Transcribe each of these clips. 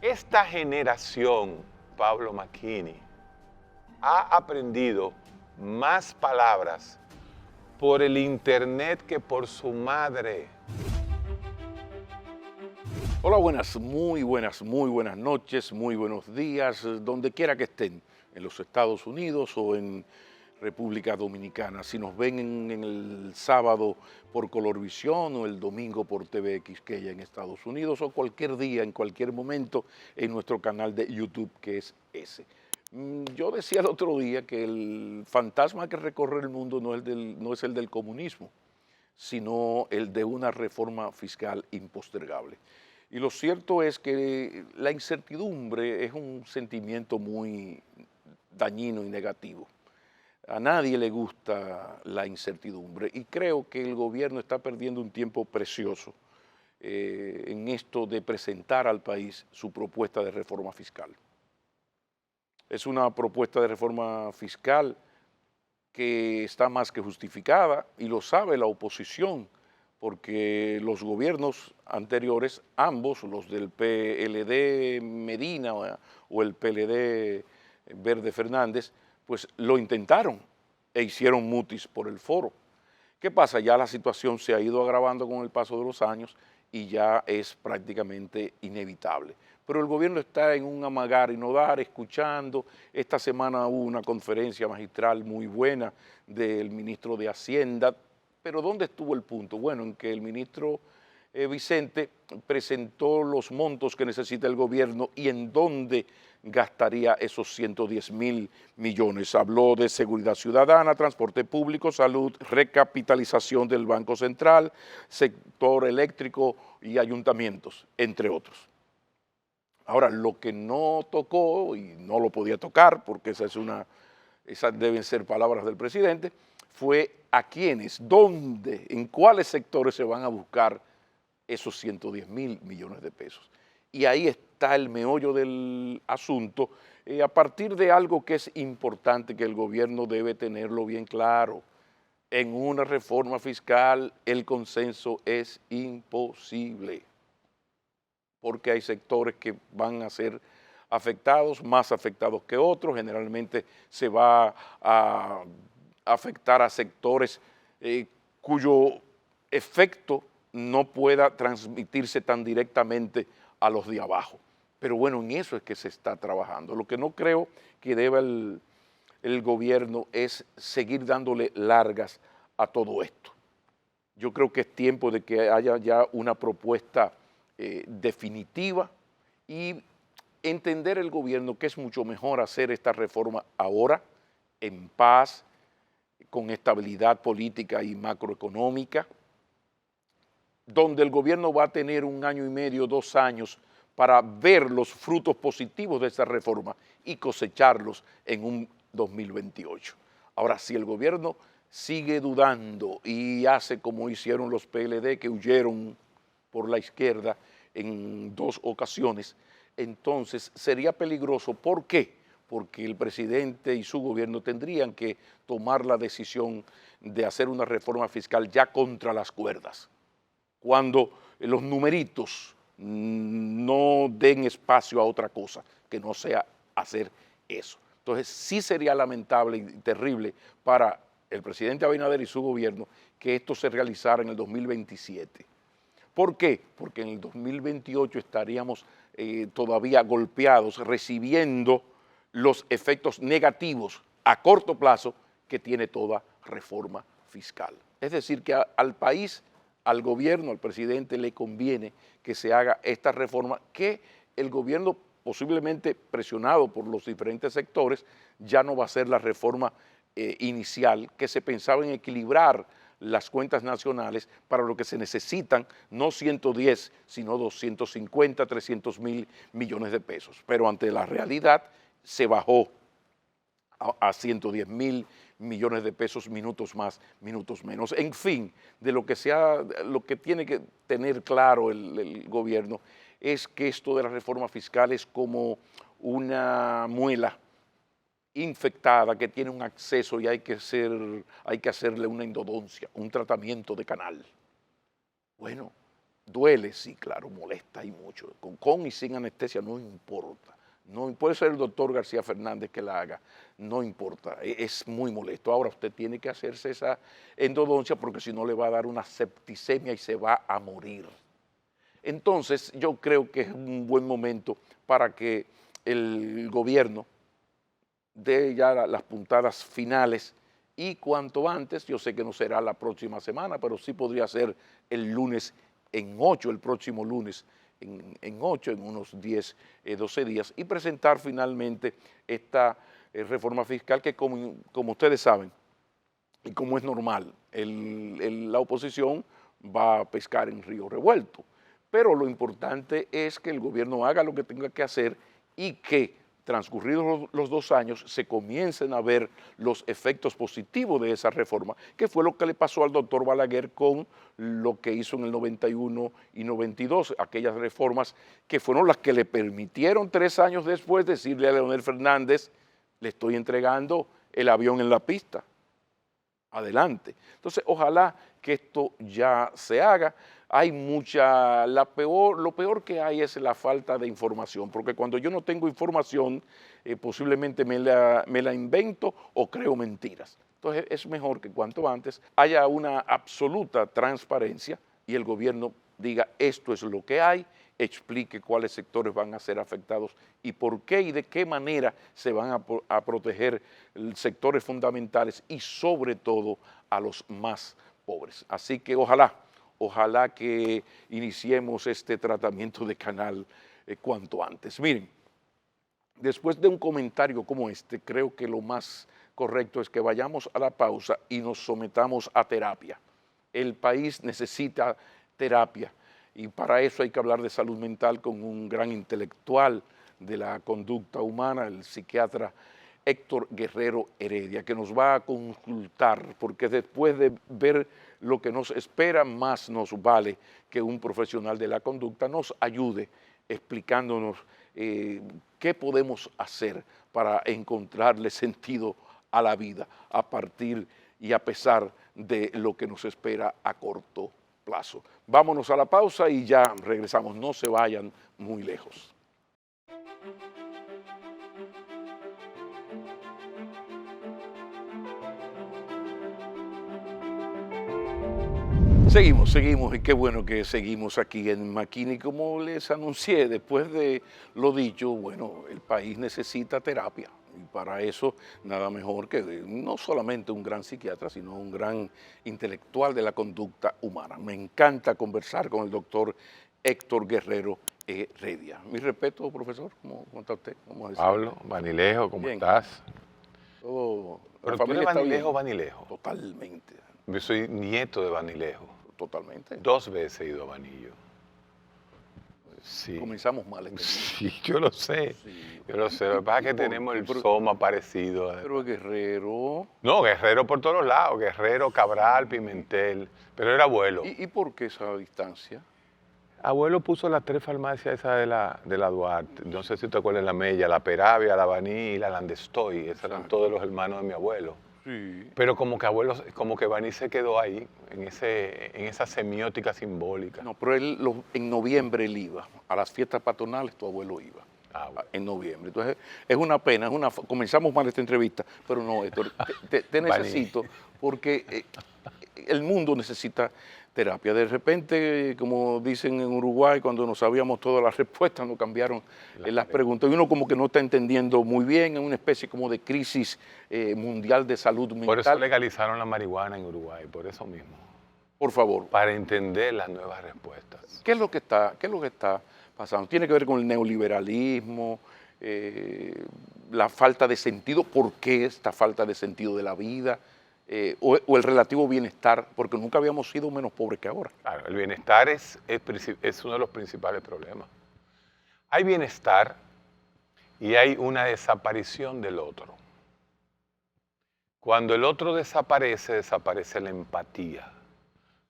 Esta generación, Pablo McKinney, ha aprendido más palabras por el internet que por su madre. Hola, muy buenas noches, muy buenos días, donde quiera que estén, en los Estados Unidos o en República Dominicana. Si nos ven en el sábado por Colorvisión o el domingo por TV Quisqueya en Estados Unidos o cualquier día, en cualquier momento, en nuestro canal de YouTube que es ese. Yo decía el otro día que el fantasma que recorre el mundo no es el del comunismo, sino el de una reforma fiscal impostergable. Y lo cierto es que la incertidumbre es un sentimiento muy dañino y negativo. A nadie le gusta la incertidumbre y creo que el gobierno está perdiendo un tiempo precioso en esto de presentar al país su propuesta de reforma fiscal. Es una propuesta de reforma fiscal que está más que justificada y lo sabe la oposición, porque los gobiernos anteriores, ambos, los del PLD Medina o el PLD Verde Fernández, pues lo intentaron e hicieron mutis por el foro. ¿Qué pasa? Ya la situación se ha ido agravando con el paso de los años y ya es prácticamente inevitable. Pero el gobierno está en un amagar y no dar, escuchando. Esta semana hubo una conferencia magistral muy buena del ministro de Hacienda, pero ¿dónde estuvo el punto? Bueno, en que el ministro Vicente presentó los montos que necesita el gobierno y en dónde gastaría esos 110.000 millones. Habló de seguridad ciudadana, transporte público, salud, recapitalización del Banco Central, sector eléctrico y ayuntamientos, entre otros. Ahora, lo que no tocó, y no lo podía tocar porque esas deben ser palabras del presidente, fue a quiénes, dónde, en cuáles sectores se van a buscar esos 110.000 millones de pesos. Y ahí está el meollo del asunto, a partir de algo que es importante, que el gobierno debe tenerlo bien claro. En una reforma fiscal el consenso es imposible, porque hay sectores que van a ser afectados, más afectados que otros. Generalmente se va a afectar a sectores cuyo efecto no pueda transmitirse tan directamente a los de abajo. Pero bueno, en eso es que se está trabajando. Lo que no creo que deba el gobierno es seguir dándole largas a todo esto. Yo creo que es tiempo de que haya ya una propuesta definitiva y entender el gobierno que es mucho mejor hacer esta reforma ahora, en paz, con estabilidad política y macroeconómica, donde el gobierno va a tener 1 año y medio, 2 años para ver los frutos positivos de esa reforma y cosecharlos en un 2028. Ahora, si el gobierno sigue dudando y hace como hicieron los PLD, que huyeron por la izquierda en 2 ocasiones, entonces sería peligroso. ¿Por qué? Porque el presidente y su gobierno tendrían que tomar la decisión de hacer una reforma fiscal ya contra las cuerdas, cuando los numeritos no den espacio a otra cosa que no sea hacer eso. Entonces sí sería lamentable y terrible para el presidente Abinader y su gobierno que esto se realizara en el 2027. ¿Por qué? Porque en el 2028 estaríamos todavía golpeados, recibiendo los efectos negativos a corto plazo que tiene toda reforma fiscal. Es decir, que al país, al gobierno, al presidente le conviene que se haga esta reforma, que el gobierno, posiblemente presionado por los diferentes sectores, ya no va a ser la reforma inicial, que se pensaba en equilibrar las cuentas nacionales para lo que se necesitan, no 110, sino 250, 300.000 millones de pesos. Pero ante la realidad se bajó a 110.000 millones de pesos, minutos más, minutos menos. En fin, de lo que tiene que tener claro el gobierno es que esto de la reforma fiscal es como una muela infectada que tiene un acceso y hay que hacerle una endodoncia, un tratamiento de canal. Bueno, Duele, sí, claro, molesta y mucho. Con y sin anestesia no importa. No, puede ser el doctor García Fernández que la haga, no importa, es muy molesto. Ahora usted tiene que hacerse esa endodoncia porque si no le va a dar una septicemia y se va a morir. Entonces yo creo que es un buen momento para que el gobierno dé ya las puntadas finales y cuanto antes, yo sé que no será la próxima semana, pero sí podría ser el lunes en 8, el próximo lunes en 8, en unos 10, 12 días, y presentar finalmente esta reforma fiscal que como ustedes saben, y como es normal, la oposición va a pescar en río revuelto. Pero lo importante es que el gobierno haga lo que tenga que hacer y que transcurridos los 2 años se comiencen a ver los efectos positivos de esa reforma, que fue lo que le pasó al doctor Balaguer con lo que hizo en el 91 y 92, aquellas reformas que fueron las que le permitieron 3 años después decirle a Leonel Fernández, le estoy entregando el avión en la pista, adelante. Entonces, ojalá que esto ya se haga. Hay lo peor que hay es la falta de información, porque cuando yo no tengo información, posiblemente me la invento o creo mentiras. Entonces es mejor que cuanto antes haya una absoluta transparencia y el gobierno diga esto es lo que hay, explique cuáles sectores van a ser afectados y por qué y de qué manera se van a proteger sectores fundamentales y sobre todo a los más pobres. Así que ojalá que iniciemos este tratamiento de canal cuanto antes. Miren, después de un comentario como este, creo que lo más correcto es que vayamos a la pausa y nos sometamos a terapia. El país necesita terapia y para eso hay que hablar de salud mental con un gran intelectual de la conducta humana, el psiquiatra Héctor Guerrero Heredia, que nos va a consultar, porque después de ver lo que nos espera, más nos vale que un profesional de la conducta nos ayude explicándonos qué podemos hacer para encontrarle sentido a la vida a partir y a pesar de lo que nos espera a corto plazo. Vámonos a la pausa y ya regresamos, no se vayan muy lejos. Seguimos y qué bueno que seguimos aquí en McKinney. Como les anuncié, después de lo dicho, bueno, el país necesita terapia y para eso nada mejor que no solamente un gran psiquiatra, sino un gran intelectual de la conducta humana. Me encanta conversar con el doctor Héctor Guerrero Heredia. Mi respeto, profesor, ¿cómo está usted? Pablo, Vanilejo, ¿cómo estás? Todo, ¿Pero tú eres Vanilejo o Vanilejo? Totalmente. Yo soy nieto de Vanilejo. Totalmente. 2 veces he ido a Vanillo. Sí. Comenzamos mal. Sí, yo lo sé. Sí. Yo lo sé. Lo que pasa es que tenemos el soma parecido. Pero Guerrero... No, Guerrero por todos lados. Guerrero, Cabral, Pimentel. Pero era abuelo. ¿Y por qué esa distancia? Abuelo puso las 3 farmacias esas de la Duarte. No sé si te acuerdas, la Mella, la Peravia, la Baní y la Landestoy. Esos eran todos los hermanos de mi abuelo. Sí. Pero como que Baní se quedó ahí, en esa semiótica simbólica. No, pero en noviembre él iba. A las fiestas patronales tu abuelo iba. Bueno. En noviembre. Entonces, es una pena, comenzamos mal esta entrevista, pero no, Héctor, te necesito porque el mundo necesita terapia. De repente, como dicen en Uruguay, cuando no sabíamos todas las respuestas, nos cambiaron las preguntas. Y uno como que no está entendiendo muy bien, en una especie como de crisis mundial de salud mental. Por eso legalizaron la marihuana en Uruguay, por eso mismo. Por favor. Para entender las nuevas respuestas. ¿Qué es lo que está pasando? Tiene que ver con el neoliberalismo, la falta de sentido. ¿Por qué esta falta de sentido de la vida? O el relativo bienestar, porque nunca habíamos sido menos pobres que ahora. Claro, el bienestar es uno de los principales problemas. Hay bienestar y hay una desaparición del otro. Cuando el otro desaparece, desaparece la empatía.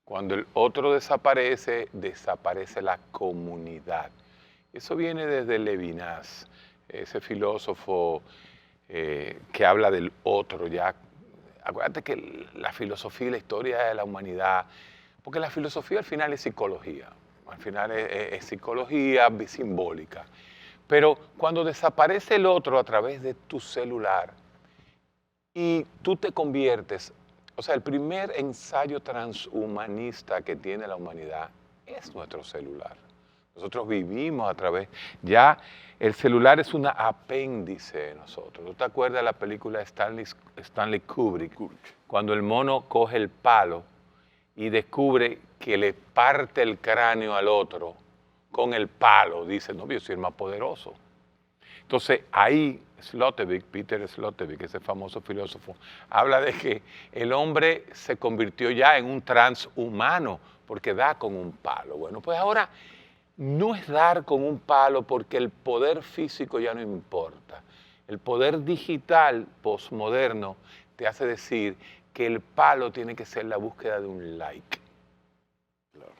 Cuando el otro desaparece, desaparece la comunidad. Eso viene desde Levinas, ese filósofo que habla del otro ya. Acuérdate que la filosofía y la historia de la humanidad, porque la filosofía al final es psicología. Al final es psicología simbólica. Pero cuando desaparece el otro a través de tu celular y tú te conviertes, o sea, el primer ensayo transhumanista que tiene la humanidad es nuestro celular. Nosotros vivimos a través, ya el celular es un apéndice de nosotros. ¿Tú te acuerdas de la película de Stanley Kubrick? Cuando el mono coge el palo y descubre que le parte el cráneo al otro con el palo, dice, no, yo soy el más poderoso. Entonces ahí Peter Sloterdijk, ese famoso filósofo, habla de que el hombre se convirtió ya en un transhumano porque da con un palo. Bueno, pues ahora no es dar con un palo porque el poder físico ya no importa. El poder digital posmoderno te hace decir que el palo tiene que ser la búsqueda de un like. Claro.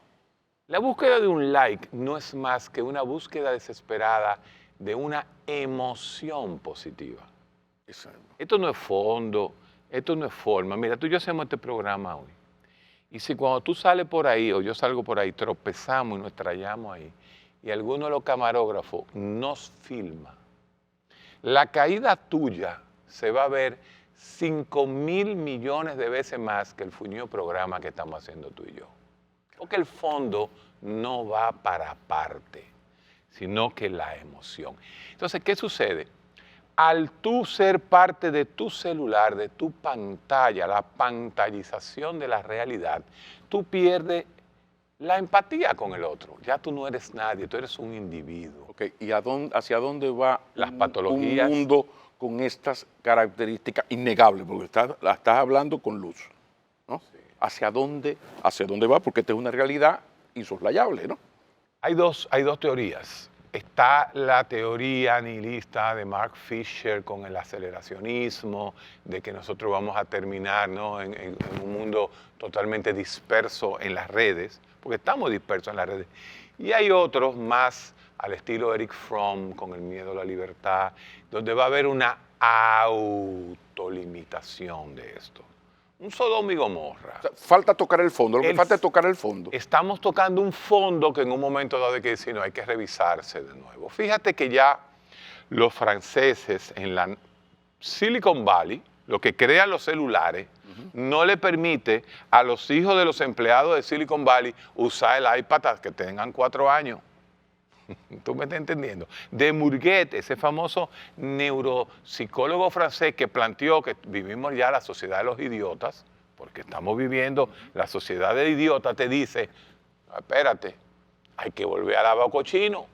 La búsqueda de un like no es más que una búsqueda desesperada de una emoción positiva. Exacto. Esto no es fondo, esto no es forma. Mira, tú y yo hacemos este programa hoy. Y si cuando tú sales por ahí o yo salgo por ahí, tropezamos y nos estrellamos ahí, y alguno de los camarógrafos nos filma, la caída tuya se va a ver 5.000 millones de veces más que el fuñido programa que estamos haciendo tú y yo. Porque el fondo no va para aparte, sino que la emoción. Entonces, ¿qué sucede? Al tú ser parte de tu celular, de tu pantalla, la pantallización de la realidad, tú pierdes la empatía con el otro. Ya tú no eres nadie, tú eres un individuo. Okay. ¿Y hacia dónde va Las patologías. un mundo con estas características innegables? Porque la estás hablando con luz, ¿no? Sí. ¿Hacia dónde va? Porque esta es una realidad insoslayable, ¿no? Hay dos teorías. Está la teoría nihilista de Mark Fisher con el aceleracionismo, de que nosotros vamos a terminar, ¿no?, en un mundo totalmente disperso en las redes, porque estamos dispersos en las redes. Y hay otros más al estilo Eric Fromm, con el miedo a la libertad, donde va a haber una autolimitación de esto. Un Sodoma y Gomorra. O sea, falta tocar el fondo, falta es tocar el fondo. Estamos tocando un fondo que en un momento dado hay que decir, no, hay que revisarse de nuevo. Fíjate que ya los franceses en la Silicon Valley, lo que crean los celulares, no le permite a los hijos de los empleados de Silicon Valley usar el iPad hasta que tengan 4 años. ¿Tú me estás entendiendo? De Bourdieu, ese famoso neuropsicólogo francés que planteó que vivimos ya la sociedad de los idiotas, porque estamos viviendo la sociedad de idiotas, te dice, espérate, hay que volver al abacochino,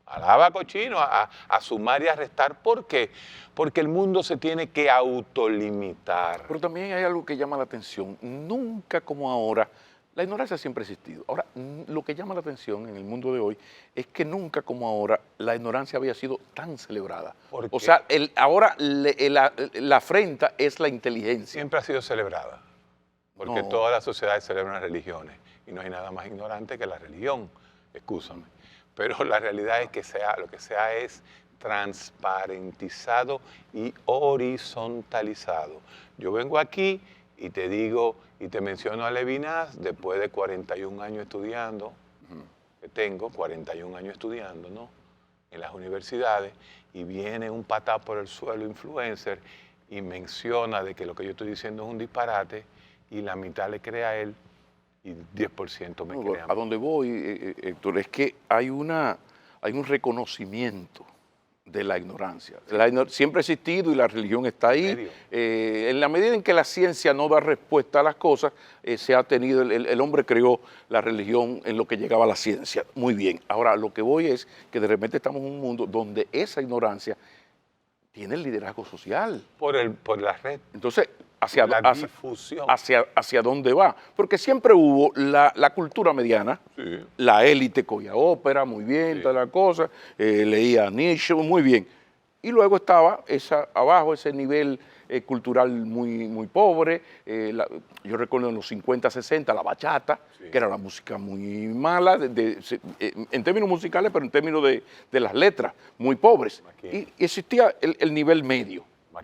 a sumar y a restar. ¿Por qué? Porque el mundo se tiene que autolimitar. Pero también hay algo que llama la atención. Nunca como ahora, la ignorancia siempre ha existido. Ahora, lo que llama la atención en el mundo de hoy es que nunca como ahora la ignorancia había sido tan celebrada. O sea, ahora la afrenta es la inteligencia. Siempre ha sido celebrada, porque todas las sociedades celebran religiones y no hay nada más ignorante que la religión, excúsame. Pero la realidad es que lo que sea es transparentizado y horizontalizado. Yo vengo aquí y te digo, y te menciono a Levinas, después de 41 años estudiando, que tengo 41 años estudiando, ¿no?, en las universidades, y viene un patá por el suelo influencer y menciona de que lo que yo estoy diciendo es un disparate, y la mitad le cree a él y 10% me crea a mí. A donde voy, Héctor, es que hay un reconocimiento de la ignorancia. Siempre ha existido y la religión está ahí. En la medida en que la ciencia no da respuesta a las cosas, se ha tenido, el hombre creó la religión en lo que llegaba a la ciencia. Muy bien. Ahora, lo que voy es que de repente estamos en un mundo donde esa ignorancia tiene el liderazgo social. Por la red. Entonces, la difusión. Hacia dónde va. Porque siempre hubo la cultura mediana, sí, la élite cogía ópera, muy bien, sí, toda la cosa, leía Nietzsche, muy bien. Y luego estaba abajo ese nivel cultural muy pobre. Yo recuerdo en los 50, 60, la bachata, sí, que era la música muy mala, en términos musicales, pero en términos de las letras, muy pobres. Y existía el nivel medio.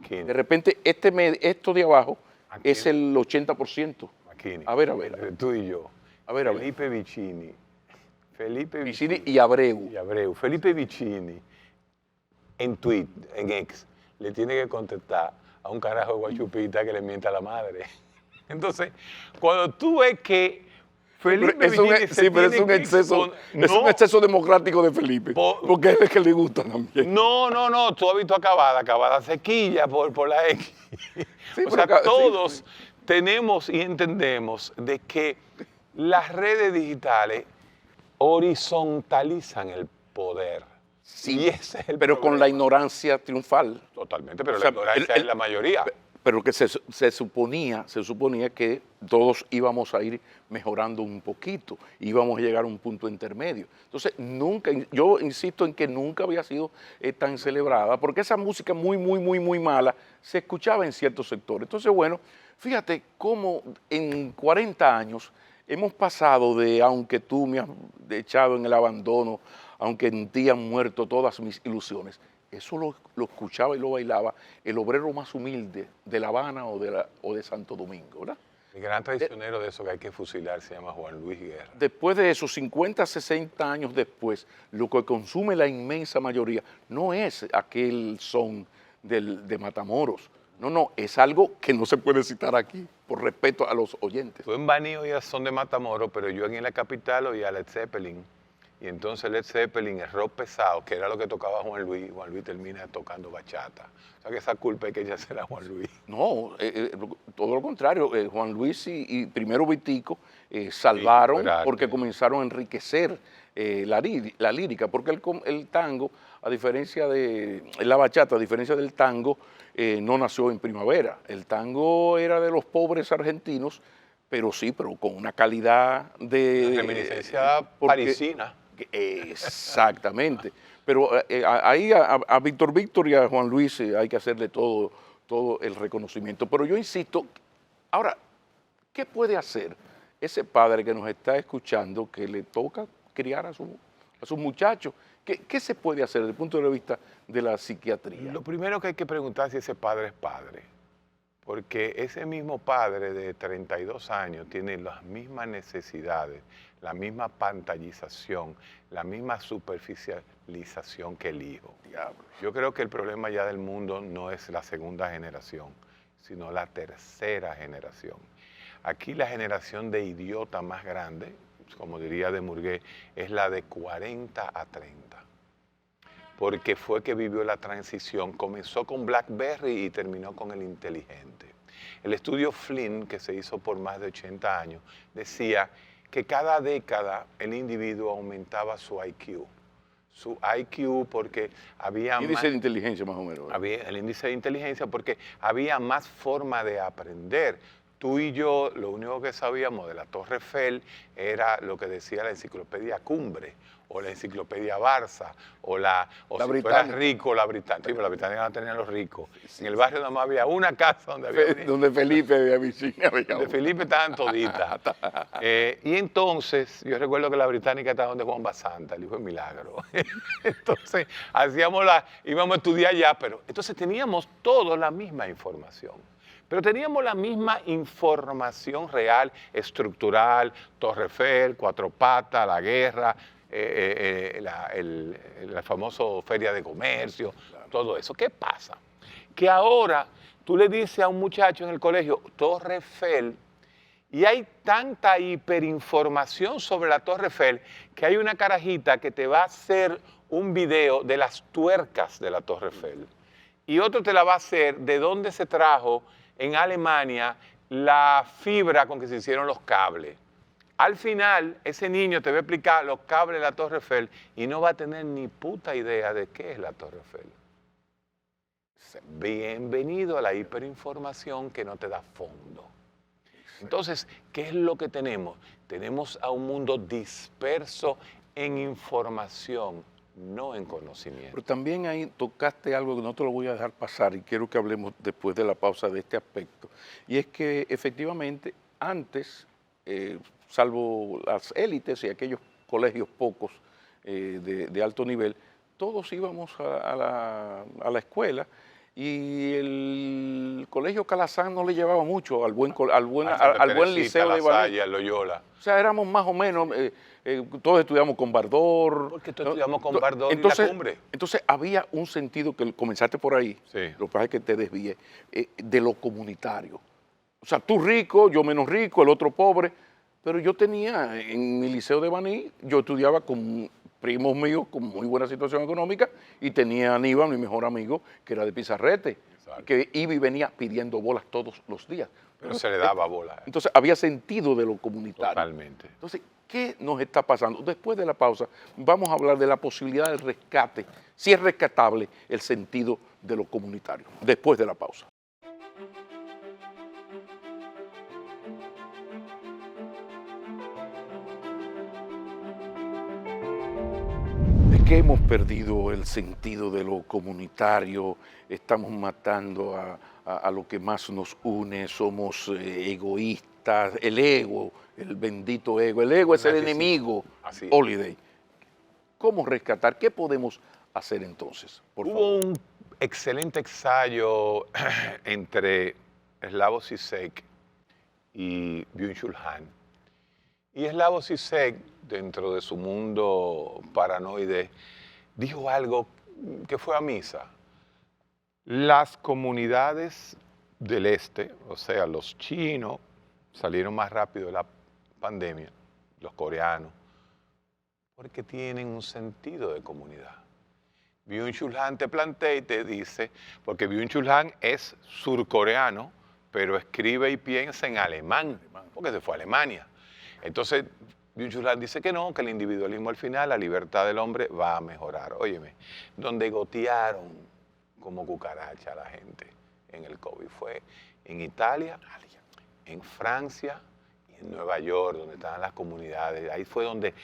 De repente, esto de abajo es el 80%. A ver. Tú y yo. A ver. Felipe Vicini, Felipe Vicini y Abreu. y Abreu. Felipe Vicini, en tweet, en X, le tiene que contestar a un carajo de guachupita que le mienta a la madre. Entonces, cuando tú ves que Felipe Vicini se pero es tiene un que exceso, es un no, exceso democrático de Felipe, porque es el que le gusta también. no, tú has visto Acabada sequilla por la X. Sí, O sea, pero todos sí. tenemos y entendemos de que las redes digitales horizontalizan el poder. Sí, Y ese es el pero con la problema. ignorancia triunfal. Totalmente, pero O sea, la ignorancia es la mayoría. Pero que se suponía que todos íbamos a ir mejorando un poquito, íbamos a llegar a un punto intermedio. Entonces, nunca, yo insisto en que nunca había sido tan celebrada, porque esa música muy mala se escuchaba en ciertos sectores. Entonces, bueno, fíjate cómo en 40 años hemos pasado de, aunque tú me has echado en el abandono, aunque en ti han muerto todas mis ilusiones, eso lo escuchaba y lo bailaba el obrero más humilde de La Habana o de Santo Domingo, ¿verdad? El gran traicionero de eso que hay que fusilar se llama Juan Luis Guerra. Después de esos 50, 60 años después, lo que consume la inmensa mayoría no es aquel son de Matamoros, no, es algo que no se puede citar aquí, por respeto a los oyentes. Tú en Baní oías son de Matamoros, pero yo en la capital oía Led Zeppelin. Y entonces Led Zeppelin, el rock pesado, que era lo que tocaba Juan Luis termina tocando bachata. O sea que esa culpa hay que echársela a Juan Luis. No, todo lo contrario, Juan Luis y primero Vitico salvaron Sí, porque comenzaron a enriquecer la lírica, porque el tango, a diferencia de la bachata, a diferencia del tango, no nació en primavera. El tango era de los pobres argentinos, pero con una calidad de... Una reminiscencia parisina. Exactamente. Pero ahí a Víctor y a Juan Luis hay que hacerle todo el reconocimiento. Pero yo insisto, ahora, ¿qué puede hacer ese padre que nos está escuchando, que le toca criar a sus muchachos? ¿Qué se puede hacer desde el punto de vista de la psiquiatría? Lo primero que hay que preguntar es si ese padre es padre. Porque ese mismo padre de 32 años tiene las mismas necesidades, la misma pantallización, la misma superficialización que el hijo. Yo creo que el problema ya del mundo no es la segunda generación, sino la tercera generación. Aquí la generación de idiota más grande, como diría de Murgué, es la de 40 a 30. Porque fue que vivió la transición, comenzó con BlackBerry y terminó con el inteligente. El estudio Flynn, que se hizo por más de 80 años, decía que cada década el individuo aumentaba su IQ. Su IQ porque había más... índice de inteligencia más o menos. El índice de inteligencia porque había más forma de aprender. Tú y yo, lo único que sabíamos de la Torre Eiffel era lo que decía la enciclopedia Cumbre, o la enciclopedia Barça, o si tú eras rico, la británica. Sí, pero la británica la tenían los ricos. En el barrio nada más había una casa donde había... Donde Felipe había visitado. Donde Felipe estaban toditas. Y entonces, yo recuerdo que la británica estaba donde Juan Basanta, el hijo de Milagro. Entonces, íbamos a estudiar allá, pero entonces teníamos todos la misma información. Pero teníamos la misma información real, estructural, Torre Eiffel, Cuatro Patas, la guerra, la famosa feria de comercio, todo eso. ¿Qué pasa? Que ahora tú le dices a un muchacho en el colegio, Torre Eiffel, y hay tanta hiperinformación sobre la Torre Eiffel que hay una carajita que te va a hacer un video de las tuercas de la Torre Eiffel. Y otro te la va a hacer de dónde se trajo en Alemania la fibra con que se hicieron los cables. Al final, ese niño te va a explicar los cables de la Torre Eiffel y no va a tener ni puta idea de qué es la Torre Eiffel. Bienvenido a la hiperinformación que no te da fondo. Entonces, ¿qué es lo que tenemos? Tenemos a un mundo disperso en información, no en conocimiento. Pero también ahí tocaste algo que no te lo voy a dejar pasar y quiero que hablemos después de la pausa de este aspecto. Y es que efectivamente antes, salvo las élites y aquellos colegios pocos de alto nivel, todos íbamos a la escuela y el Colegio Calazán no le llevaba mucho al buen, Santa al buen Teresita, liceo La de Baní. Salle, a Loyola. O sea, éramos más o menos, todos estudiamos con Bardor. Porque todos estudiamos con Bardor y entonces, La Cumbre. Entonces había un sentido que comenzaste por ahí, Sí. lo que pasa es que te desvié, de lo comunitario. O sea, tú rico, yo menos rico, el otro pobre, pero yo tenía, en mi liceo de Baní, yo estudiaba con primos míos con muy buena situación económica y tenía a Aníbal, mi mejor amigo, que era de Pizarrete, que iba y venía pidiendo bolas todos los días. Pero se le daba bola. Entonces había sentido de lo comunitario. Totalmente. Entonces, ¿qué nos está pasando? Después de la pausa vamos a hablar de la posibilidad del rescate, si es rescatable el sentido de lo comunitario. Después de la pausa. Es que hemos perdido el sentido de lo comunitario, estamos matando a lo que más nos une, somos egoístas, el ego, el bendito ego, el ego es el enemigo, Así es. Holiday. ¿Cómo rescatar? ¿Qué podemos hacer entonces? Por favor. Hubo un excelente ensayo entre Slavoj Žižek y Byung-Chul Han. Y Slavoj Žižek, dentro de su mundo paranoide, dijo algo que fue a misa. Las comunidades del este, o sea, los chinos, salieron más rápido de la pandemia, los coreanos, porque tienen un sentido de comunidad. Byung-Chul Han te plantea y te dice, porque Byung-Chul Han es surcoreano, pero escribe y piensa en alemán, porque se fue a Alemania. Entonces, Byung-Chul Han dice que no, que el individualismo al final, la libertad del hombre va a mejorar. Óyeme, donde gotearon como cucaracha a la gente en el COVID fue en Italia, en Francia y en Nueva York, donde estaban las comunidades. Ahí fue donde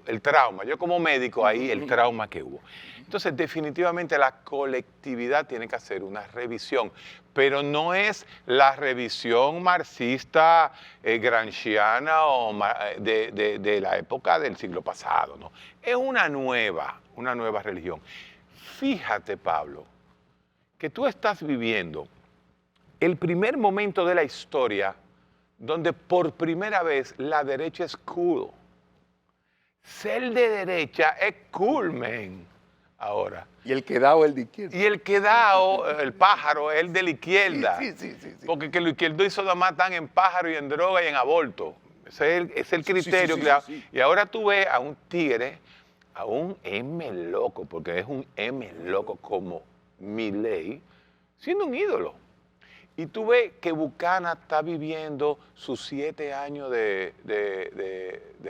el trauma, yo como médico, ahí el trauma que hubo. Entonces, definitivamente la colectividad tiene que hacer una revisión, pero no es la revisión marxista, gramsciana o de la época del siglo pasado, ¿no? Es una nueva religión. Fíjate, Pablo, que tú estás viviendo el primer momento de la historia donde por primera vez la derecha es cool. Ser de derecha es cool, man. Ahora. Y el quedado el de izquierda. Y el quedado, el pájaro, es el de la izquierda. Sí. Porque que los izquierdos nada más están en pájaro y en droga y en aborto. Ese es el criterio. Sí. Y ahora tú ves a un tigre, a un M loco, porque es un M loco como Milei, siendo un ídolo. Y tú ves que Buchanan está viviendo sus 7 años de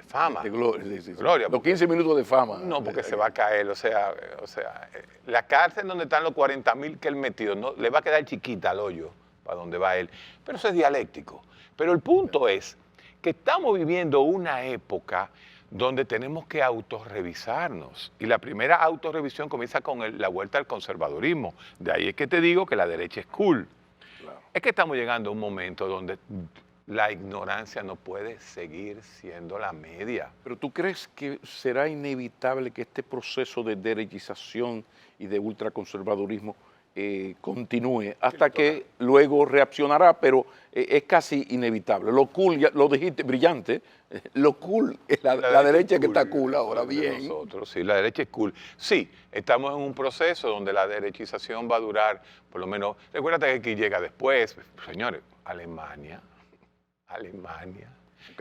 fama. De gloria, sí. Gloria. Los 15 minutos de fama. No, porque se va a caer. O sea, la cárcel donde están los 40.000 que él metido, no, le va a quedar chiquita al hoyo para donde va él. Pero eso es dialéctico. Pero el punto es que estamos viviendo una época donde tenemos que autorrevisarnos. Y la primera autorrevisión comienza con la vuelta al conservadurismo. De ahí es que te digo que la derecha es cool. Es que estamos llegando a un momento donde la ignorancia no puede seguir siendo la media. Pero ¿tú crees que será inevitable que este proceso de derechización y de ultraconservadurismo continúe hasta que luego reaccionará? Pero es casi inevitable. Lo cool, ya lo dijiste, brillante, lo cool es la derecha que está cool ahora, bien. Nosotros, sí, la derecha es cool. Sí, estamos en un proceso donde la derechización va a durar, por lo menos, recuérdate que aquí llega después, señores, Alemania.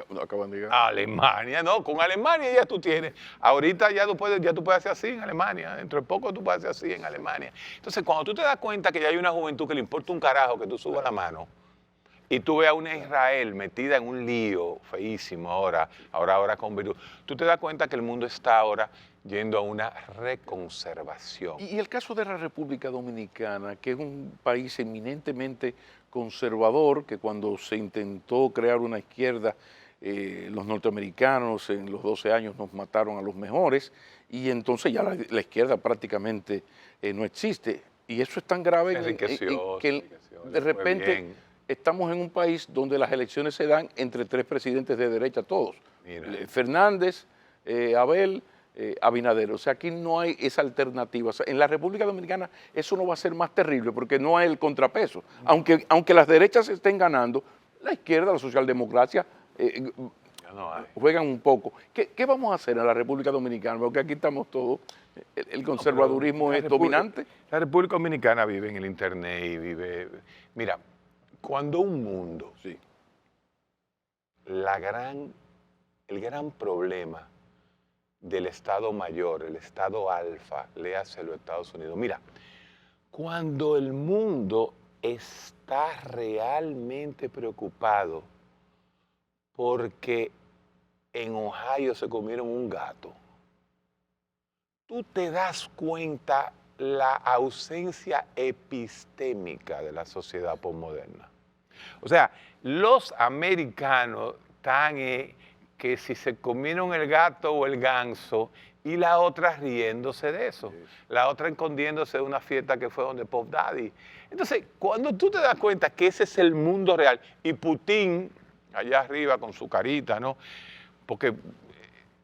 No, acaban de llegar. Alemania, no, con Alemania ya tú tienes. Ahorita ya tú puedes hacer así en Alemania, dentro de poco tú puedes hacer así en Alemania. Entonces, cuando tú te das cuenta que ya hay una juventud que le importa un carajo que tú subas la mano, y tú ves a una Israel metida en un lío feísimo ahora con virus, tú te das cuenta que el mundo está ahora yendo a una reconservación. Y el caso de la República Dominicana, que es un país eminentemente conservador, que cuando se intentó crear una izquierda, los norteamericanos en los 12 años nos mataron a los mejores, y entonces ya la izquierda prácticamente no existe. Y eso es tan grave que de repente estamos en un país donde las elecciones se dan entre 3 presidentes de derecha todos. Mira. Fernández, Abel, Abinader. O sea, aquí no hay esa alternativa. O sea, en la República Dominicana eso no va a ser más terrible porque no hay el contrapeso. Aunque las derechas estén ganando, la izquierda, la socialdemocracia Ya no hay. juegan un poco. ¿Qué vamos a hacer en la República Dominicana? Porque aquí estamos todos, el conservadurismo es dominante. La República Dominicana vive en el Internet y vive... Mira, cuando un mundo, Sí. el gran problema del Estado Mayor, el Estado Alfa, léase los Estados Unidos. Mira, cuando el mundo está realmente preocupado porque en Ohio se comieron un gato, tú te das cuenta la ausencia epistémica de la sociedad posmoderna. O sea, los americanos están que si se comieron el gato o el ganso y la otra riéndose de eso, sí. La otra escondiéndose de una fiesta que fue donde Pop Daddy. Entonces, cuando tú te das cuenta que ese es el mundo real y Putin allá arriba con su carita, ¿no? Porque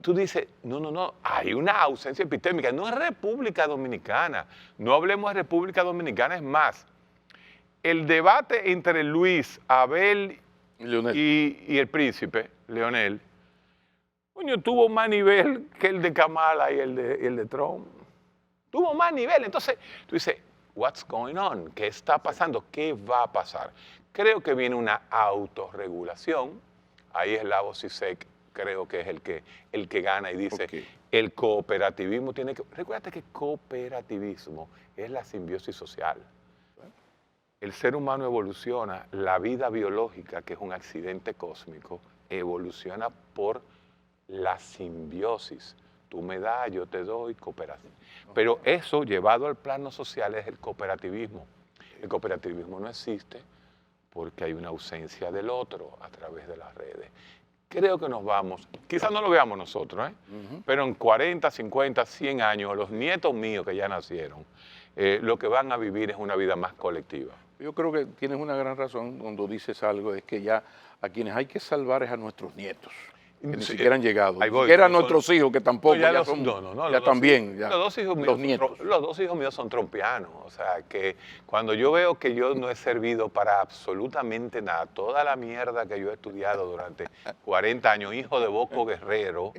tú dices, no, hay una ausencia epistémica, no es República Dominicana, no hablemos de República Dominicana, es más, el debate entre Luis, Abel y el príncipe, Leonel, coño, tuvo más nivel que el de Kamala y el de Trump. Tuvo más nivel. Entonces, tú dices, what's going on? ¿Qué está pasando? ¿Qué va a pasar? Creo que viene una autorregulación. Ahí es Slavoj Zizek, creo que es el que gana y dice, okay, el cooperativismo tiene que... Recuérdate que cooperativismo es la simbiosis social. El ser humano evoluciona, la vida biológica, que es un accidente cósmico, evoluciona por la simbiosis. Tú me das, yo te doy, cooperación. Pero eso, llevado al plano social, es el cooperativismo. El cooperativismo no existe porque hay una ausencia del otro a través de las redes. Creo que nos vamos, quizás no lo veamos nosotros, pero en 40, 50, 100 años, los nietos míos que ya nacieron, lo que van a vivir es una vida más colectiva. Yo creo que tienes una gran razón cuando dices algo, es que ya a quienes hay que salvar es a nuestros nietos, que ni siquiera han llegado, ni siquiera a nuestros hijos, que tampoco, ya son, ya también, ya, los dos hijos míos son trompianos, o sea, que cuando yo veo que yo no he servido para absolutamente nada, toda la mierda que yo he estudiado durante 40 años, hijo de Boco Guerrero,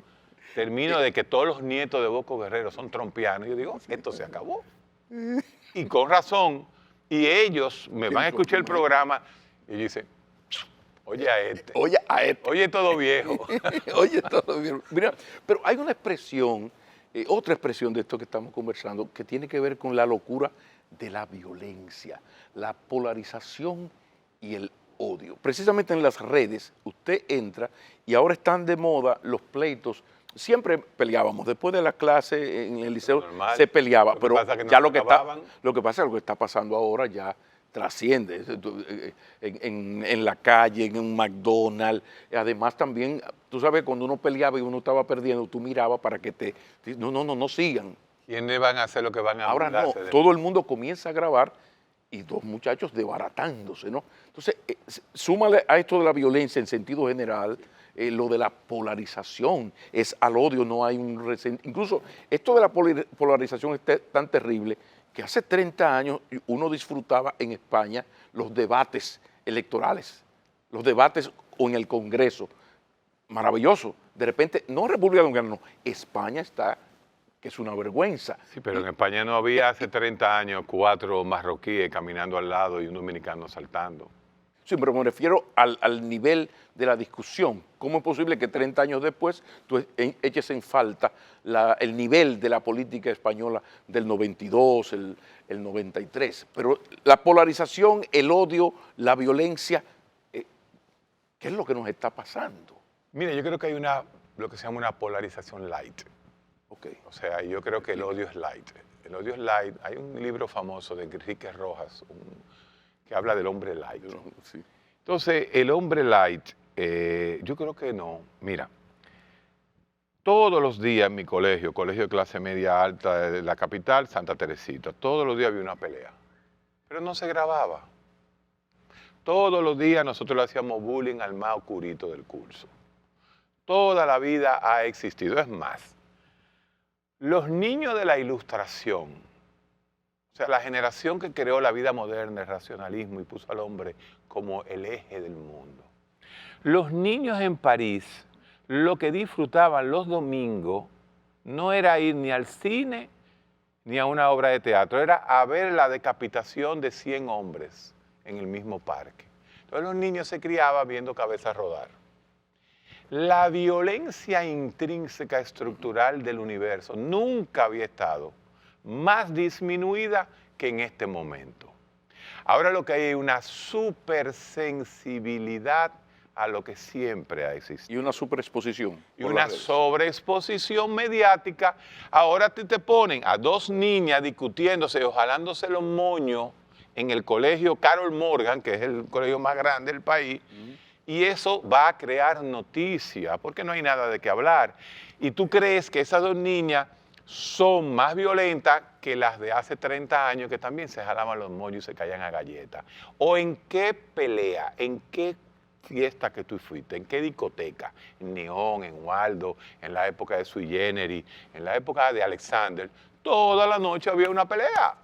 termino de que todos los nietos de Boco Guerrero son trompianos, yo digo, esto se acabó. Y con razón. Y ellos me van a escuchar el programa y dicen, oye a este. Oye a este. Oye todo viejo. Oye todo viejo. Mira, pero hay una expresión, otra expresión de esto que estamos conversando, que tiene que ver con la locura de la violencia, la polarización y el odio. Precisamente en las redes usted entra y ahora están de moda los pleitos. Siempre peleábamos, después de la clase en el liceo normal, se peleaba, pero ya lo que pasa es lo que está pasando ahora ya trasciende en la calle, en un McDonald's. Además también, tú sabes, cuando uno peleaba y uno estaba perdiendo, tú mirabas para que no sigan. ¿Quiénes van a hacer lo que van a hacer? Ahora no, todo el mundo comienza a grabar y dos muchachos desbaratándose, ¿no? Entonces, súmale a esto de la violencia en sentido general, lo de la polarización, es al odio, no hay un resentimiento. Incluso esto de la polarización es tan terrible que hace 30 años uno disfrutaba en España los debates electorales, los debates en el Congreso, maravilloso. De repente, no República Dominicana, no, España está, que es una vergüenza. Sí, pero en España no había hace 30 años 4 marroquíes caminando al lado y un dominicano saltando. Sí, pero me refiero al nivel de la discusión. ¿Cómo es posible que 30 años después tú eches en falta el nivel de la política española del 92, el 93? Pero la polarización, el odio, la violencia, ¿qué es lo que nos está pasando? Mire, yo creo que hay lo que se llama una polarización light. Okay. O sea, yo creo que el odio es light. El odio es light. Hay un libro famoso de Enrique Rojas, que habla del hombre light. Sí. Entonces, el hombre light, yo creo que no. Mira, todos los días en mi colegio de clase media alta de la capital, Santa Teresita, todos los días había una pelea, pero no se grababa. Todos los días nosotros le hacíamos bullying al más oscurito del curso. Toda la vida ha existido. Es más, Los niños de la Ilustración, o sea, la generación que creó la vida moderna, el racionalismo y puso al hombre como el eje del mundo. Los niños en París, lo que disfrutaban los domingos no era ir ni al cine ni a una obra de teatro, era a ver la decapitación de 100 hombres en el mismo parque. Entonces los niños se criaban viendo cabezas rodar. La violencia intrínseca estructural del universo nunca había estado más disminuida que en este momento. Ahora lo que hay es una supersensibilidad a lo que siempre ha existido. Y una superexposición. Y una sobreexposición mediática. Ahora te ponen a dos niñas discutiéndose o jalándose los moños en el colegio Carol Morgan, que es el colegio más grande del país, y eso va a crear noticia, porque no hay nada de qué hablar. Y tú crees que esas dos niñas son más violentas que las de hace 30 años, que también se jalaban los moños y se caían a galletas. ¿O en qué pelea, en qué fiesta que tú fuiste, en qué discoteca, en Neón, en Waldo, en la época de Sui Generis, en la época de Alexander, toda la noche había una pelea,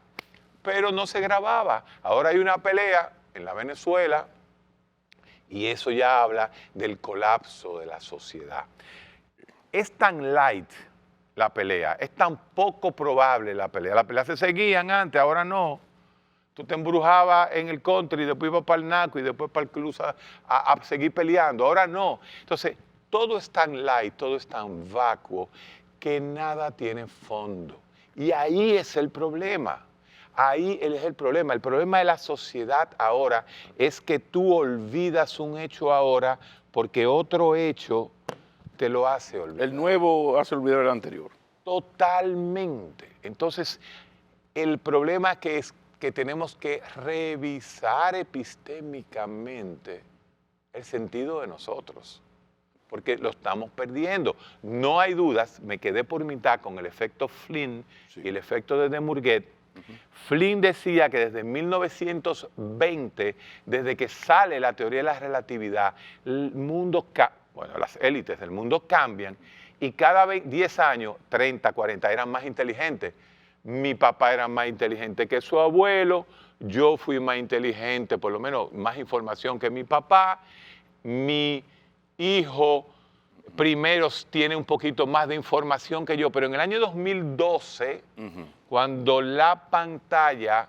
pero no se grababa? Ahora hay una pelea en la Venezuela y eso ya habla del colapso de la sociedad. Es tan light la pelea, es tan poco probable la pelea. Las peleas se seguían antes, ahora no. Tú te embrujabas en el country, después ibas para el naco y después para el club a seguir peleando. Ahora no. Entonces, todo es tan light, todo es tan vacuo que nada tiene fondo. Y ahí es el problema. Ahí es el problema. El problema de la sociedad ahora es que tú olvidas un hecho ahora porque otro hecho te lo hace olvidar. El nuevo hace olvidar el anterior. Totalmente. Entonces, el problema es que tenemos que revisar epistémicamente el sentido de nosotros, porque lo estamos perdiendo. No hay dudas, me quedé por mitad con el efecto Flynn y el efecto de Mourguet. Flynn decía que desde 1920, desde que sale la teoría de la relatividad, el mundo, las élites del mundo cambian y cada 10 años, 30, 40, eran más inteligentes. Mi papá era más inteligente que su abuelo, yo fui más inteligente, por lo menos más información que mi papá. Mi hijo primero tiene un poquito más de información que yo, pero en el año 2012, cuando la pantalla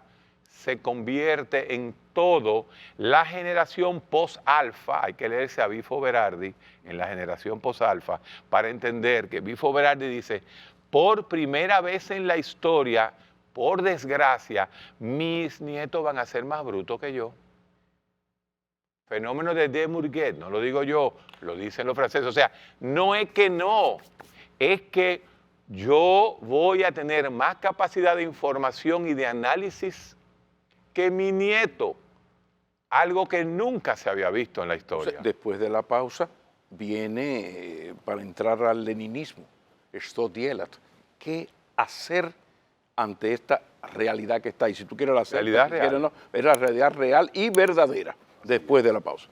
se convierte en todo, la generación post-alfa, hay que leerse a Bifo Berardi en la generación post-alfa para entender que Bifo Berardi dice: por primera vez en la historia, por desgracia, mis nietos van a ser más brutos que yo. Fenómeno de Mourguet, no lo digo yo, lo dicen los franceses. O sea, no es que no, es que yo voy a tener más capacidad de información y de análisis que mi nieto. Algo que nunca se había visto en la historia. O sea, después de la pausa viene, para entrar al leninismo, Stott y Elat. ¿Qué hacer ante esta realidad que está ahí? Si tú quieres la realidad real. No, es la realidad real y verdadera. Después de la pausa.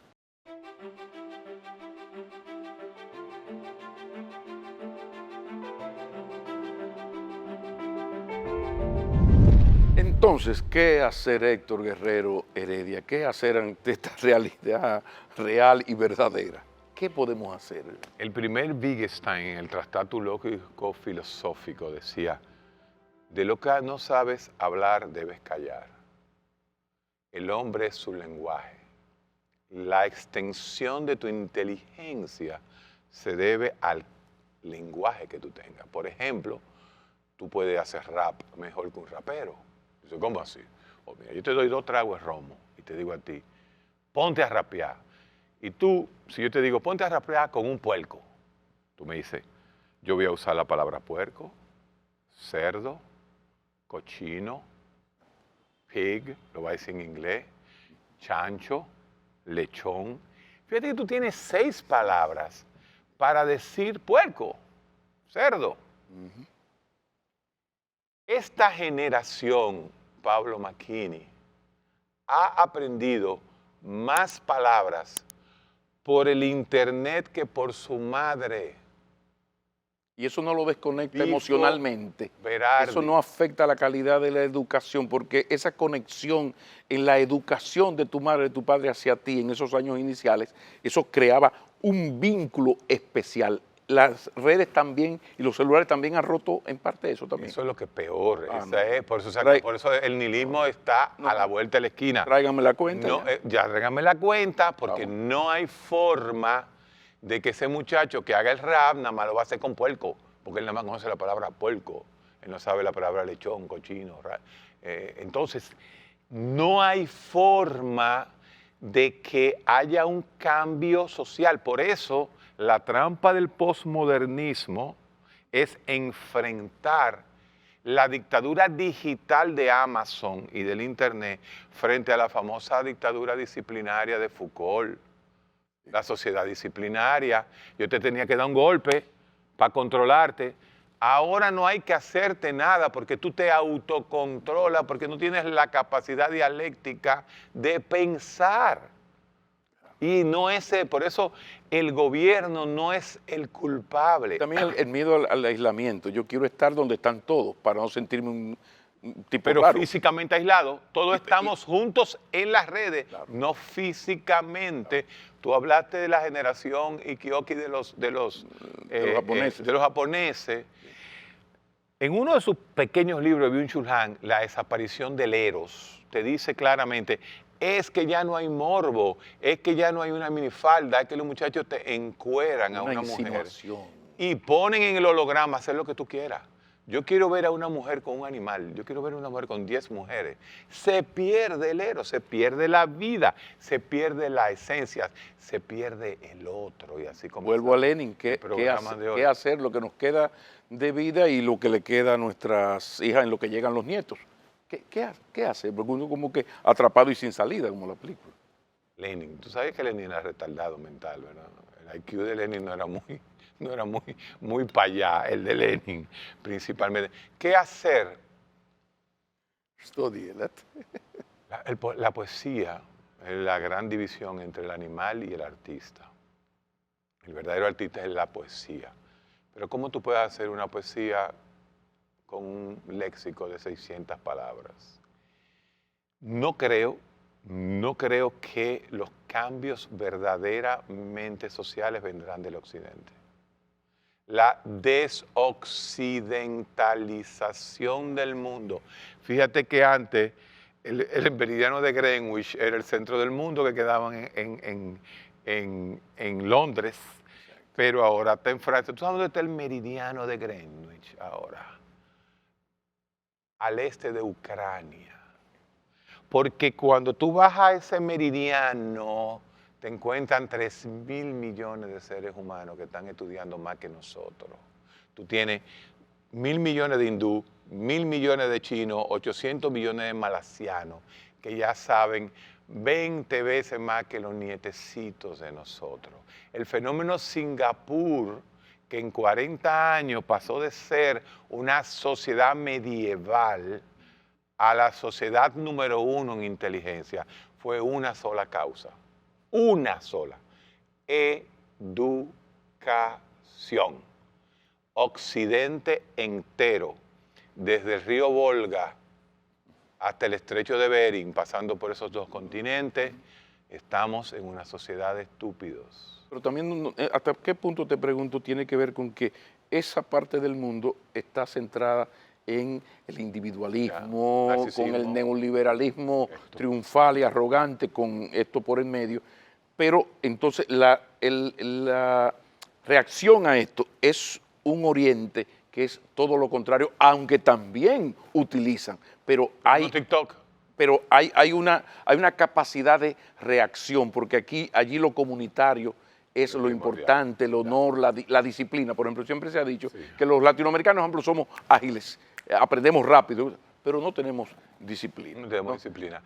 Entonces, ¿qué hacer, Héctor Guerrero Heredia? ¿Qué hacer ante esta realidad real y verdadera? ¿Qué podemos hacer? El primer Wittgenstein en el Tratado Lógico Filosófico decía: de lo que no sabes hablar debes callar. El hombre es su lenguaje. La extensión de tu inteligencia se debe al lenguaje que tú tengas. Por ejemplo, tú puedes hacer rap mejor que un rapero. Dice, ¿cómo así? Oh, mira, yo te doy 2 tragos de romo y te digo a ti, ponte a rapear. Y tú, si yo te digo, ponte a rapear con un puerco, tú me dices, yo voy a usar la palabra puerco, cerdo, cochino, pig, lo voy a decir en inglés, chancho, lechón. Fíjate que tú tienes 6 palabras para decir puerco, cerdo. Esta generación, Pablo McKinney, ha aprendido más palabras por el internet que por su madre. Y eso no lo desconecta Vivo emocionalmente. Berardi. Eso no afecta la calidad de la educación, porque esa conexión en la educación de tu madre, de tu padre hacia ti en esos años iniciales, eso creaba un vínculo especial. Las redes también y los celulares también han roto en parte eso también. Eso es lo que es peor. Ah, Esa no. es, por eso el nihilismo está No. a la vuelta de la esquina. Tráigame la cuenta. No, ya. ya tráigame la cuenta porque Vamos. no hay forma de que ese muchacho que haga el rap nada más lo va a hacer con puerco, porque él nada más conoce la palabra puerco, él no sabe la palabra lechón, cochino. Entonces, no hay forma de que haya un cambio social. Por eso, la trampa del posmodernismo es enfrentar la dictadura digital de Amazon y del Internet frente a la famosa dictadura disciplinaria de Foucault, la sociedad disciplinaria. Yo te tenía que dar un golpe para controlarte. Ahora no hay que hacerte nada porque tú te autocontrolas, porque no tienes la capacidad dialéctica de pensar. Y no es, por eso el gobierno no es el culpable. También el miedo al aislamiento. Yo quiero estar donde están todos para no sentirme un tipo Pero raro. físicamente aislado, todos estamos juntos en las redes, Claro. no físicamente. Tú hablaste de la generación Ikioki de los japoneses. En uno de sus pequeños libros, Byung-Chul Han, La desaparición del Eros, te dice claramente, es que ya no hay morbo, es que ya no hay una minifalda, es que los muchachos te encueran a una mujer insinuación. y ponen en el holograma hacer lo que tú quieras. Yo quiero ver a una mujer con un animal, yo quiero ver a una mujer con 10 mujeres. Se pierde el Eros, se pierde la vida, se pierde la esencia, se pierde el otro. Y así como Vuelvo a Lenin, ¿qué hacer? Lo que nos queda de vida y lo que le queda a nuestras hijas en lo que llegan los nietos. ¿Qué hace? Porque uno como que atrapado y sin salida, como la película. Lenin, tú sabes que Lenin era retardado mental, ¿verdad? El IQ de Lenin no era muy para allá, el de Lenin principalmente. ¿Qué hacer? La poesía es la gran división entre el animal y el artista. El verdadero artista es la poesía. Pero ¿cómo tú puedes hacer una poesía con un léxico de 600 palabras? No creo que los cambios verdaderamente sociales vendrán del occidente. La desoccidentalización del mundo. Fíjate que antes el meridiano de Greenwich era el centro del mundo que quedaba en Londres, pero ahora está en Francia. ¿Tú sabes dónde está el meridiano de Greenwich ahora? Al este de Ucrania. Porque cuando tú vas a ese meridiano, te encuentran 3.000 millones de seres humanos que están estudiando más que nosotros. Tú tienes 1.000 millones de hindú, 1.000 millones de chinos, 800 millones de malasianos, que ya saben 20 veces más que los nietecitos de nosotros. El fenómeno Singapur, que en 40 años pasó de ser una sociedad medieval a la sociedad número 1 en inteligencia, fue una sola causa. Una sola. Educación. Occidente entero, desde el río Volga hasta el estrecho de Bering, pasando por esos dos continentes, estamos en una sociedad de estúpidos. Pero también, ¿hasta qué punto, te pregunto, tiene que ver con que esa parte del mundo está centrada en el individualismo, con el neoliberalismo triunfal y arrogante, con esto por en medio? Pero entonces la reacción a esto es un Oriente que es todo lo contrario, aunque también utilizan, pero hay... TikTok. Pero hay una capacidad de reacción, porque allí lo comunitario es lo importante, el honor, la disciplina. Por ejemplo, siempre se ha dicho que los latinoamericanos, por ejemplo, somos ágiles, aprendemos rápido, pero no tenemos disciplina. No tenemos disciplina.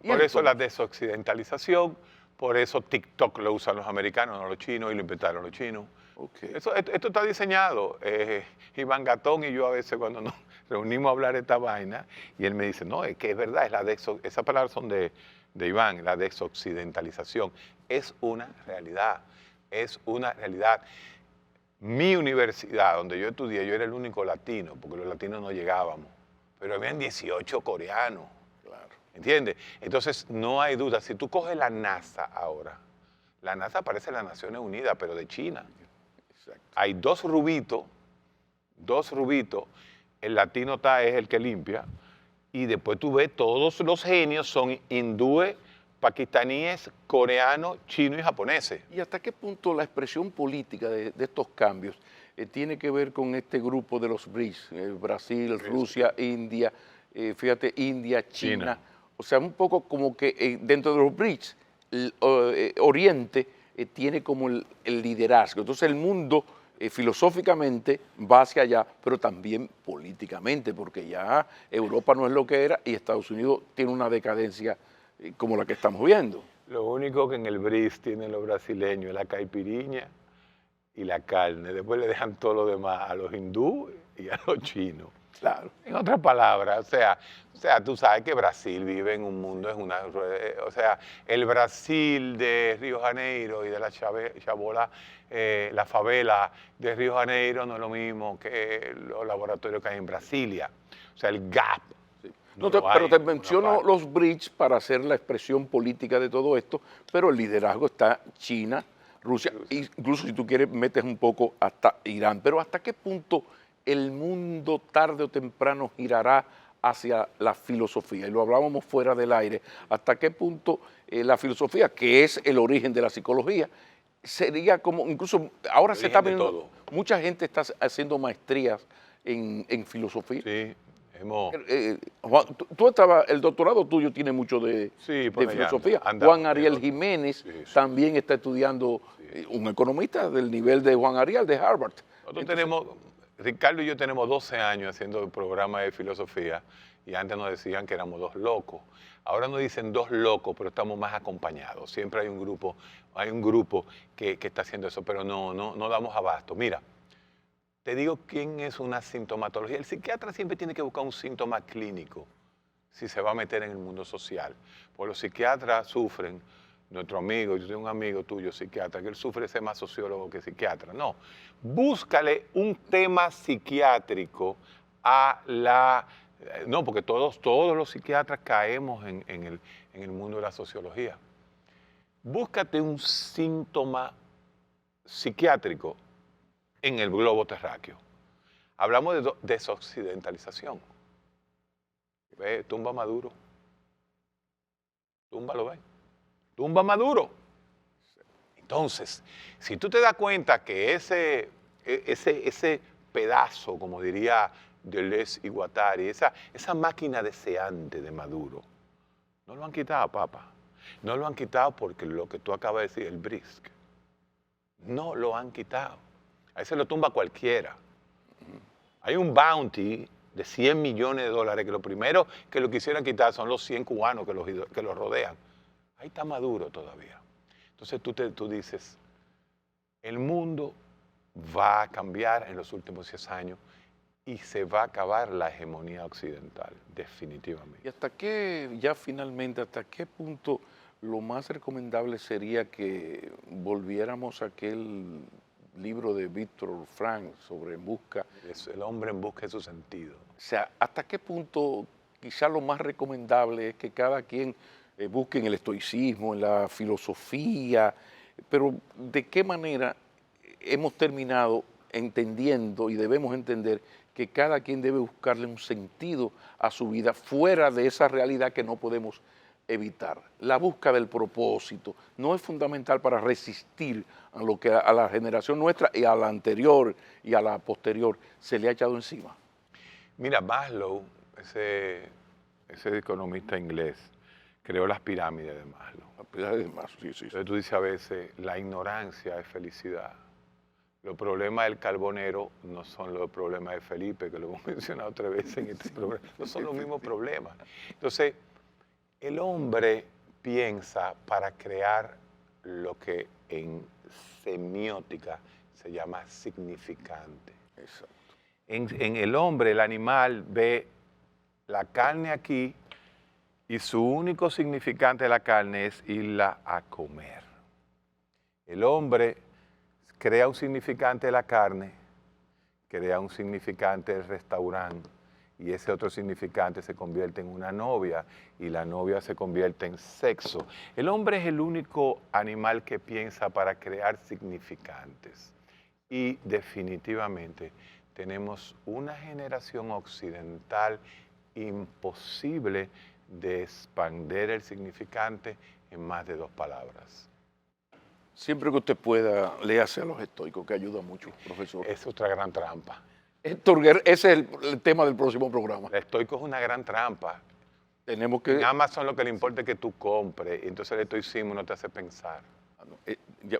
Por eso la desoccidentalización, por eso TikTok lo usan los americanos, no los chinos, y lo inventaron los chinos. Okay. Esto está diseñado. Iván Gatón y yo a veces cuando nos reunimos a hablar de esta vaina, y él me dice, no, es que es verdad, esas palabras son de Iván, la desoccidentalización. Es una realidad, es una realidad. Mi universidad, donde yo estudié, yo era el único latino, porque los latinos no llegábamos, pero habían 18 coreanos, Claro. ¿entiendes? Entonces, no hay duda, si tú coges la NASA ahora, la NASA parece las Naciones Unidas, pero de China. Exacto. Hay dos rubitos, el latino es el que limpia, y después tú ves todos los genios son hindúes, pakistaníes, coreanos, chinos y japoneses. ¿Y hasta qué punto la expresión política de estos cambios tiene que ver con este grupo de los BRICS, Brasil, Rusia, India, fíjate, India, China? O sea, un poco como que dentro de los BRICS, Oriente tiene como el liderazgo. Entonces el mundo filosóficamente va hacia allá, pero también políticamente, porque ya Europa no es lo que era y Estados Unidos tiene una decadencia como la que estamos viendo. Lo único que en el BRICS tienen los brasileños es la caipiriña y la carne. Después le dejan todo lo demás a los hindúes y a los chinos. Claro. En otras palabras, o sea, tú sabes que Brasil vive en un mundo, o sea, el Brasil de Río Janeiro y de la chabola, la favela de Río Janeiro no es lo mismo que los laboratorios que hay en Brasilia. O sea, el gap. Sí. No pero te hay en menciono ninguna parte. los BRICS para hacer la expresión política de todo esto, pero el liderazgo está China, Rusia, incluso si tú quieres metes un poco hasta Irán. Pero ¿hasta qué punto el mundo tarde o temprano girará hacia la filosofía? Y lo hablábamos fuera del aire. ¿Hasta qué punto la filosofía, que es el origen de la psicología, sería como, incluso ahora se está Origen de viendo, todo. mucha gente está haciendo maestrías en filosofía? Sí, hemos... Juan, el doctorado tuyo tiene mucho de Sí, por ahí filosofía. anda, Juan Ariel pero- Jiménez Sí, sí. también está estudiando, un economista del nivel de Juan Ariel de Harvard. Nosotros tenemos, Ricardo y yo tenemos 12 años haciendo el programa de filosofía y antes nos decían que éramos dos locos. Ahora nos dicen dos locos, pero estamos más acompañados. Siempre hay un grupo que está haciendo eso, pero no damos abasto. Mira, te digo quién es una sintomatología. El psiquiatra siempre tiene que buscar un síntoma clínico si se va a meter en el mundo social. Porque los psiquiatras sufren, nuestro amigo, yo tengo un amigo tuyo psiquiatra, que él sufre ser más sociólogo que psiquiatra. No, búscale un tema psiquiátrico a la... No, porque todos los psiquiatras caemos en el mundo de la sociología. Búscate un síntoma psiquiátrico en el globo terráqueo. Hablamos de desoccidentalización. Ve, tumba Maduro. Túmbalo, ve. Tumba Maduro. Entonces, si tú te das cuenta que ese pedazo, como diría Deleuze y Guattari, esa máquina deseante de Maduro, no lo han quitado, papá. No lo han quitado porque lo que tú acabas de decir, el BRICS, no lo han quitado. A ese lo tumba cualquiera. Hay un bounty de 100 millones de dólares que lo primero que lo quisieran quitar son los 100 cubanos que los rodean. Ahí está Maduro todavía. Entonces tú dices, el mundo va a cambiar en los últimos 10 años y se va a acabar la hegemonía occidental, definitivamente. ¿Y hasta qué, ya finalmente, hasta qué punto lo más recomendable sería que volviéramos a aquel libro de Víctor Frank sobre En Busca? Es el hombre en busca de su sentido. O sea, ¿hasta qué punto quizá lo más recomendable es que cada quien busque en el estoicismo, en la filosofía, pero de qué manera hemos terminado entendiendo y debemos entender que cada quien debe buscarle un sentido a su vida fuera de esa realidad que no podemos evitar? La búsqueda del propósito no es fundamental para resistir a lo que a la generación nuestra y a la anterior y a la posterior se le ha echado encima. Mira, Maslow, ese economista inglés, creó las pirámides de Maslow. La pirámide de Maslow, sí, sí, sí. Entonces tú dices a veces, la ignorancia es felicidad. Los problemas del carbonero no son los problemas de Felipe, que lo hemos mencionado 3 veces en este programa. No son los mismos problemas. Entonces, el hombre piensa para crear lo que en semiótica se llama significante. Exacto. En el hombre, el animal ve la carne aquí y su único significante de la carne es irla a comer. El hombre crea un significante la carne, crea un significante el restaurante, y ese otro significante se convierte en una novia, y la novia se convierte en sexo. El hombre es el único animal que piensa para crear significantes. Y definitivamente tenemos una generación occidental imposible de expandir el significante en más de 2 palabras. Siempre que usted pueda, léase a los estoicos, que ayuda mucho, profesor. Es otra gran trampa. Héctor Guerrero, ese es el tema del próximo programa. El estoico es una gran trampa. Tenemos En que... Amazon lo que le importa es que tú compres, y entonces el estoicismo no te hace pensar.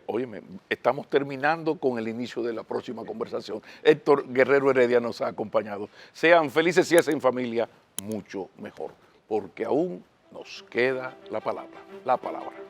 Óyeme, estamos terminando con el inicio de la próxima conversación. Héctor Guerrero Heredia nos ha acompañado. Sean felices y hacen familia mucho mejor, porque aún nos queda la palabra. La palabra.